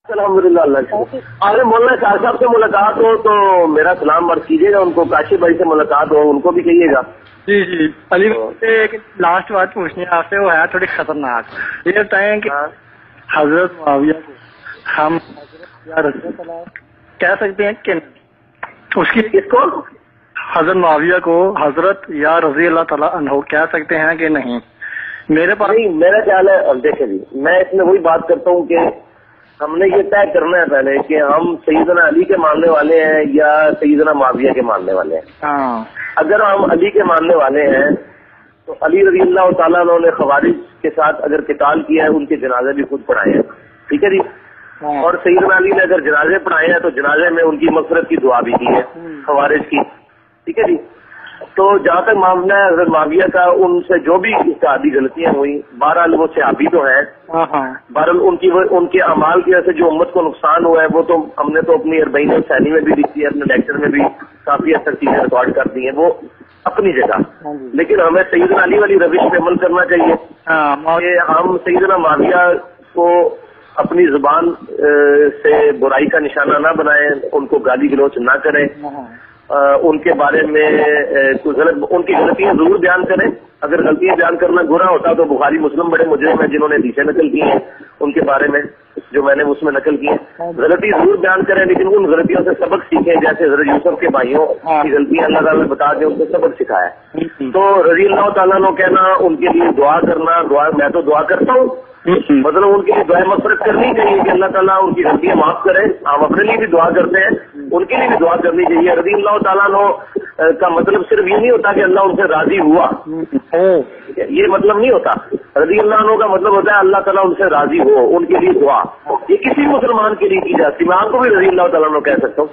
الحمدللہ اللہ سے. اگر مولانا شاہ صاحب سے ملاقات ہو تو میرا سلام عرض کیجیے گا ان کو. کاشف بھائی سے ملاقات ہو ان کو بھی کہیے گا. جی جی. علی سے ایک لاسٹ بات پوچھنی ہے آپ سے, وہ ہے تھوڑی خطرناک. یہ بتائیں کہ حضرت معاویہ کو ہم حضرت یا رضی اللہ کہہ سکتے ہیں کہ اس کی کس کو حضرت معاویہ کو حضرت یا رضی اللہ تعالیٰ عنہ کہہ سکتے ہیں کہ نہیں؟ میرے پاس نہیں, میرا خیال ہے. اب دیکھیں جی, میں اس میں وہی بات کرتا ہوں کہ ہم نے یہ طے کرنا ہے پہلے کہ ہم سیدنا علی کے ماننے والے ہیں یا سیدنا معاویہ کے ماننے والے ہیں. ہاں, اگر ہم علی کے ماننے والے ہیں تو علی رضی اللہ تعالیٰ عنہ نے خوارج کے ساتھ اگر قتال کیا ہے ان کے جنازے بھی خود پڑھائے ہیں. ٹھیک ہے جی. اور سیدنا علی نے اگر جنازے پڑھائے ہیں تو جنازے میں ان کی مغفرت کی دعا بھی کی ہے خوارج کی. ٹھیک ہے جی. تو جہاں تک معاملہ ہے حضرت معاویہ کا, ان سے جو بھی اجتہادی غلطیاں ہوئی, بہرحال وہ صحابی تو ہیں. بہرحال ان کے اعمال کی وجہ سے جو امت کو نقصان ہوا ہے وہ تو ہم نے تو اپنی اربعین الثانی میں بھی لکھی ہے, اپنے لیکچر میں بھی کافی حد تک چیزیں ریکارڈ کر دی ہیں, وہ اپنی جگہ. لیکن ہمیں سیدنا علی والی روش پہ عمل کرنا چاہیے کہ ہم سیدنا معاویہ کو اپنی زبان سے برائی کا نشانہ نہ بنائیں, ان کو گالی گلوچ نہ کریں, ان کے بارے میں ان کی غلطیاں ضرور بیان کریں. اگر غلطیاں بیان کرنا گناہ ہوتا تو بخاری مسلم بڑے مجرم ہیں جنہوں نے حدیثیں نقل کی ہیں ان کے بارے میں, جو میں نے اس میں نقل کی ہیں. غلطی ضرور بیان کریں لیکن ان غلطیوں سے سبق سیکھیں, جیسے حضرت یوسف کے بھائیوں کی غلطیاں اللہ تعالیٰ نے بتا کے ان کو سبق سکھایا. تو رضی اللہ تعالیٰ نے کہنا, ان کے لیے دعا کرنا, میں تو دعا کرتا ہوں, مطلب ان کے لیے دعائیں مغفرت کرنی چاہیے کہ اللہ تعالیٰ ان کی غلطیاں معاف کرے. ہم اپنے لیے بھی دعا کرتے ہیں, ان کے لیے بھی دعا کرنی چاہیے. رضی اللہ تعالیٰ عنہ کا مطلب صرف یہ نہیں ہوتا کہ اللہ ان سے راضی ہوا, یہ مطلب نہیں ہوتا. رضی اللہ عنہ کا مطلب ہوتا ہے اللہ تعالیٰ ان سے راضی ہو, ان کے لیے دعا. یہ کسی مسلمان کے لیے کی جاتی ہے, میں آپ کو بھی رضی اللہ تعالیٰ عنہ کہہ سکتا ہوں.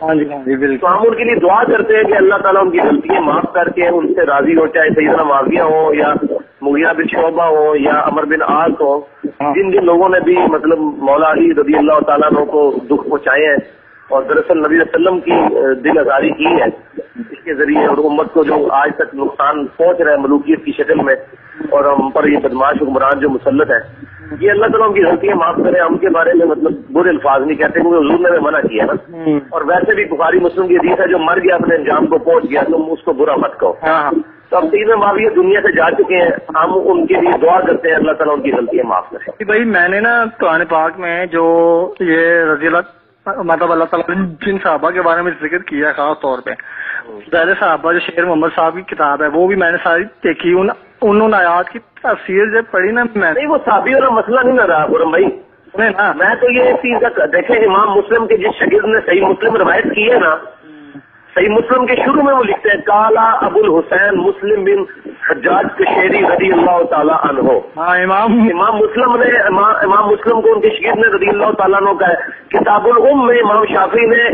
تو ہم ان کے لیے دعا کرتے ہیں کہ اللہ تعالیٰ ان کی غلطیاں معاف کر کے ان سے راضی ہو, چاہے سیدنا معاویہ ہو یا مغیرہ بن شعبہ ہو یا عمر بن عاص ہو, جن جن لوگوں نے بھی مطلب مولا علی رضی اللہ تعالیٰ عنہ کو دکھ پہنچائے ہیں اور دراصل نبی صلی اللہ علیہ وسلم کی دل آزاری کی ہے اس کے ذریعے, اور امت کو جو آج تک نقصان پہنچ رہا ہے ملوکیت کی شکل میں, اور ہم پر یہ بدماش حکمران جو مسلط ہے, یہ اللہ تعالیٰ ان کی غلطیاں معاف کرے. ہم کے بارے میں مطلب برے الفاظ نہیں کہتے کیونکہ حضور نے منع کیا نا. اور ویسے بھی بخاری مسلم کی حدیث ہے جو مر گیا اپنے انجام کو پہنچ گیا تم اس کو برا مت کہو. تو اب سیدنا معاویہ دنیا سے جا چکے ہیں, ہم ان کے لیے دعا کرتے ہیں اللہ تعالیٰ ان کی غلطیاں معاف کرے. بھائی میں نے نا قرآن پاک میں جو یہ رضی اللہ مطلب اللہ تعالیٰ نے جن صحابہ کے بارے میں ذکر کیا ہے خاص طور پہ پہلے صحابہ, جو شیر محمد صاحب کی کتاب ہے وہ بھی میں نے ساری دیکھی. انہوں نے آیات کی تفسیر جب پڑھی نا, میں نہیں وہ صحابی والا مسئلہ نہیں نہ رہا خرم بھائی. میں تو یہ چیز دیکھیں, امام مسلم کے جس شاگرد نے صحیح مسلم روایت کی ہے نا, صحیح مسلم کے شروع میں وہ لکھتے ہیں کالا ابو الحسین مسلم بن حجاج قشیری رضی اللہ تعالیٰ عنہ. امام مسلم نے امام مسلم کو ان کے شاگرد نے رضی اللہ تعالیٰ عنہ کا ہے. کتاب الام میں امام شافعی نے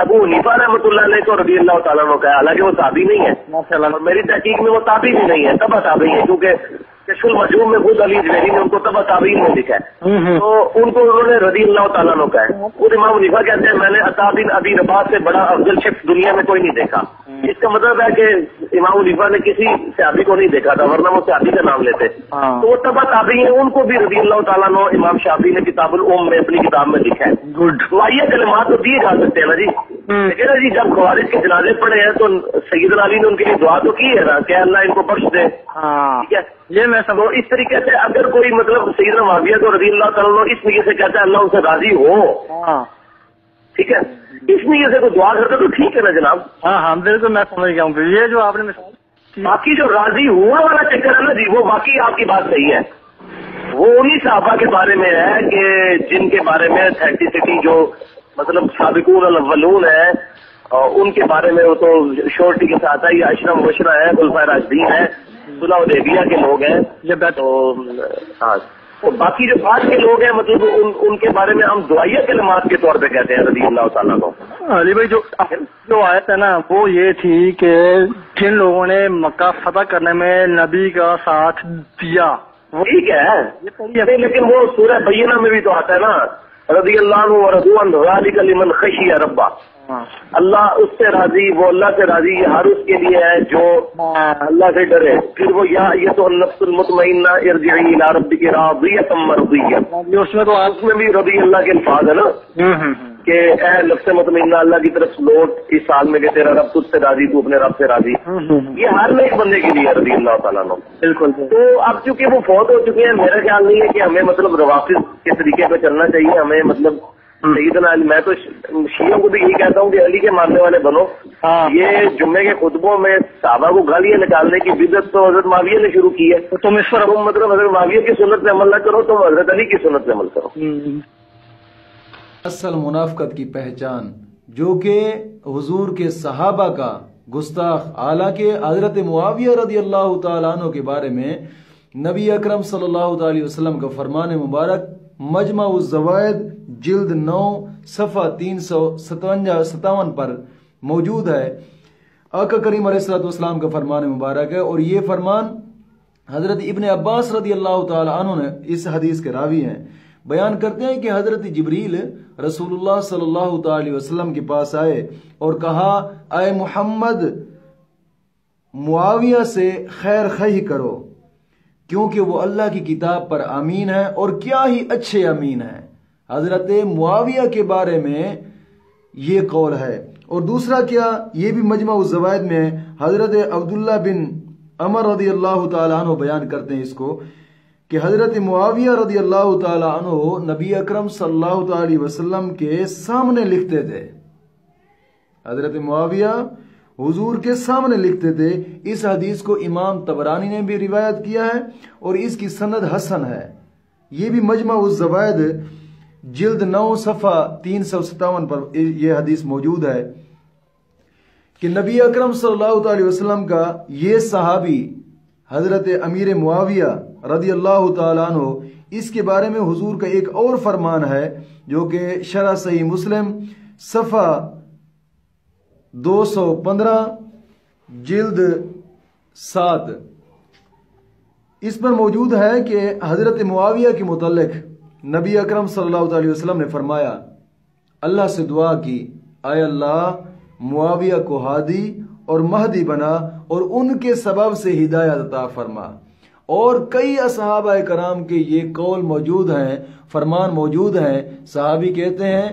ابو حنیفہ رحمۃ اللہ علیہ کو رضی اللہ تعالیٰ عنہ کا ہے, حالانکہ وہ تابعی نہیں ہے, اور میری تحقیق میں وہ تابعی بھی نہیں ہے, تبع تابعی ہے, کیونکہ کشف المجموع میں خود علی جویری نے ان کو تبع تابعین میں لکھا ہے, تو ان کو انہوں نے رضی اللہ تعالیٰ عنہ کا ہے. خود امام حنیفہ کہتے ہیں میں نے عطا بن ابی رباح سے بڑا افضل شخص دنیا میں کوئی نہیں دیکھا. اس کا مطلب ہے کہ امام حنیفہ نے کسی صحابی کو نہیں دیکھا تھا, ورنہ وہ صحابی کا نام لیتے. تو وہ تبع تابعی ہیں, ان کو بھی رضی اللہ تعالیٰ عنہ امام شافعی نے کتاب الام میں اپنی کتاب میں لکھا ہے. تو آئیے کلمات تو دیے جا سکتے ہیں نا جی. لیکن نا جی جب خوارج کے جنازے پڑے ہیں تو سیدنا علی نے ان کے لیے دعا تو کی ہے نا کہ اللہ ان کو بخش دے. ٹھیک ہے, یہ میں سمجھو اس طریقے سے اگر کوئی مطلب سیدنا معاویہ کو رضی اللہ تعالیٰ عنہ اس نیے سے کہتا ہے اللہ ان سے راضی ہو, ٹھیک ہے, اس نیے سے کوئی دعا کرتے تو ٹھیک ہے نا جناب. ہاں بالکل میں سمجھ گیا ہوں. یہ جو آپ نے باقی جو راضی ہوا والا چکر ہے نا جی, وہ باقی آپ کی بات صحیح ہے, وہ انہی صحابہ کے بارے میں ہے کہ جن کے بارے میں اتھینٹسٹی جو مطلب سابقون الاولون ہے, اور ان کے بارے میں وہ تو شورٹی کے ساتھ ہے, یہ عشرہ مبشرہ ہے, خلفائے راشدین ہے, صلح حدیبیہ کے لوگ ہیں. تو ہاں, باقی جو بعد کے لوگ ہیں مطلب ان کے بارے میں ہم دعائیہ کلمات کے طور پہ کہتے ہیں رضی اللہ تعالیٰ کو. علی بھائی جو آیت ہے نا وہ یہ تھی کہ جن لوگوں نے مکہ فتح کرنے میں نبی کا ساتھ دیا, ٹھیک ہے, لیکن وہ سورہ بینہ میں بھی تو آتا ہے نا رضی اللہ عنہ ورضوا عنہ ذالک لمن خشی ربہ. اللہ اس سے راضی، وہ اللہ سے راضی، یہ ہر اس کے لیے ہے جو اللہ سے ڈرے. پھر وہ یا یہ تو النفس المطمئنہ ارجعی الی ربک راضیۃ مرضیہ، اس میں بھی رضی اللہ کے الفاظ ہے نا کہ اے نفس مطمئنہ اللہ کی طرف لوٹ اس حال میں کہ تیرا رب تجھ سے راضی، تو اپنے رب سے راضی. یہ ہر ایک بندے کے لیے رضی اللہ تعالیٰ عنہ. بالکل. تو اب چونکہ وہ فوت ہو چکے ہیں، میرا خیال نہیں ہے کہ ہمیں مطلب روافض کے طریقے پہ چلنا چاہیے. ہمیں مطلب سیدنا علی، میں تو شیعوں کو بھی یہی کہتا ہوں کہ علی کے ماننے والے بنو. یہ جمعے کے خطبوں میں صحابہ کو گالیاں نکالنے کی بدعت تو حضرت معاویہ نے شروع کی ہے. تم اس پر مطلب حضرت معاویہ کی سنت پہ عمل نہ کرو، تم حضرت علی کی سنت پہ عمل کرو. اصل منافقت کی پہچان جو کہ حضور کے صحابہ کا گستاخ، حالانکہ حضرت معاویہ رضی اللہ تعالیٰ عنہ کے بارے میں نبی اکرم صلی اللہ تعالی وسلم کا فرمان مبارک مجمع الزوائد جلد 9 صفحہ 357 پر موجود ہے. آقا کریم علیہ الصلوۃ والسلام کا فرمان مبارک ہے، اور یہ فرمان حضرت ابن عباس رضی اللہ تعالی عنہ نے اس حدیث کے راوی ہیں، بیان کرتے ہیں کہ حضرت جبریل رسول اللہ صلی اللہ تعالی وسلم کے پاس آئے اور کہا اے محمد معاویہ سے خیر خواہی کرو، کیونکہ وہ اللہ کی کتاب پر امین ہے اور کیا ہی اچھے امین ہیں. حضرت معاویہ کے بارے میں یہ قول ہے. اور دوسرا کیا، یہ بھی مجمع الزوائد میں حضرت عبداللہ بن عمر رضی اللہ تعالیٰ عنہ بیان کرتے ہیں اس کو کہ حضرت معاویہ رضی اللہ تعالیٰ عنہ نبی اکرم صلی اللہ تعالی وسلم کے سامنے لکھتے تھے. حضرت معاویہ حضور کے سامنے لکھتے تھے. اس حدیث کو امام طبرانی نے بھی روایت کیا ہے اور اس کی سند حسن ہے. یہ بھی مجمع الزوائد جلد 9 صفحہ 357 پر یہ حدیث موجود ہے کہ نبی اکرم صلی اللہ تعالی وسلم کا یہ صحابی حضرت امیر معاویہ رضی اللہ تعالیٰ عنہ، اس کے بارے میں حضور کا ایک اور فرمان ہے جو کہ شرح صحیح مسلم صفحہ 215 جلد 7 اس پر موجود ہے کہ حضرت معاویہ کے متعلق نبی اکرم صلی اللہ علیہ وسلم نے فرمایا، اللہ سے دعا کی اے اللہ معاویہ کو ہادی اور مہدی بنا اور ان کے سبب سے ہدایت عطا فرما. اور کئی صحابہ کرام کے یہ قول موجود ہیں، فرمان موجود ہیں. صحابی کہتے ہیں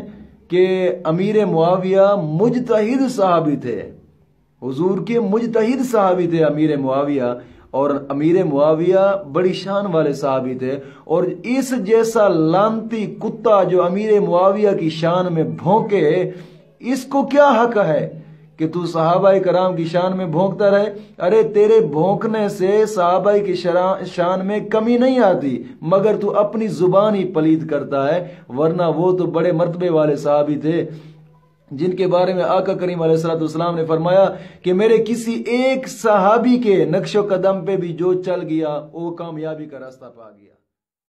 کہ امیر معاویہ مجتہد صحابی تھے، حضور کے مجتہد صحابی تھے امیر معاویہ، اور امیر معاویہ بڑی شان والے صحابی تھے. اور اس جیسا لانتی کتا جو امیر معاویہ کی شان میں بھونکے، اس کو کیا حق ہے کہ تو صحابہ کرام کی شان میں بھونکتا رہے؟ ارے تیرے بھونکنے سے صحابہ کی شان میں کمی نہیں آتی، مگر تو اپنی زبان ہی پلید کرتا ہے. ورنہ وہ تو بڑے مرتبے والے صحابی تھے جن کے بارے میں آقا کریم علیہ الصلوۃ والسلام نے فرمایا کہ میرے کسی ایک صحابی کے نقش و قدم پہ بھی جو چل گیا وہ کامیابی کا راستہ پا گیا.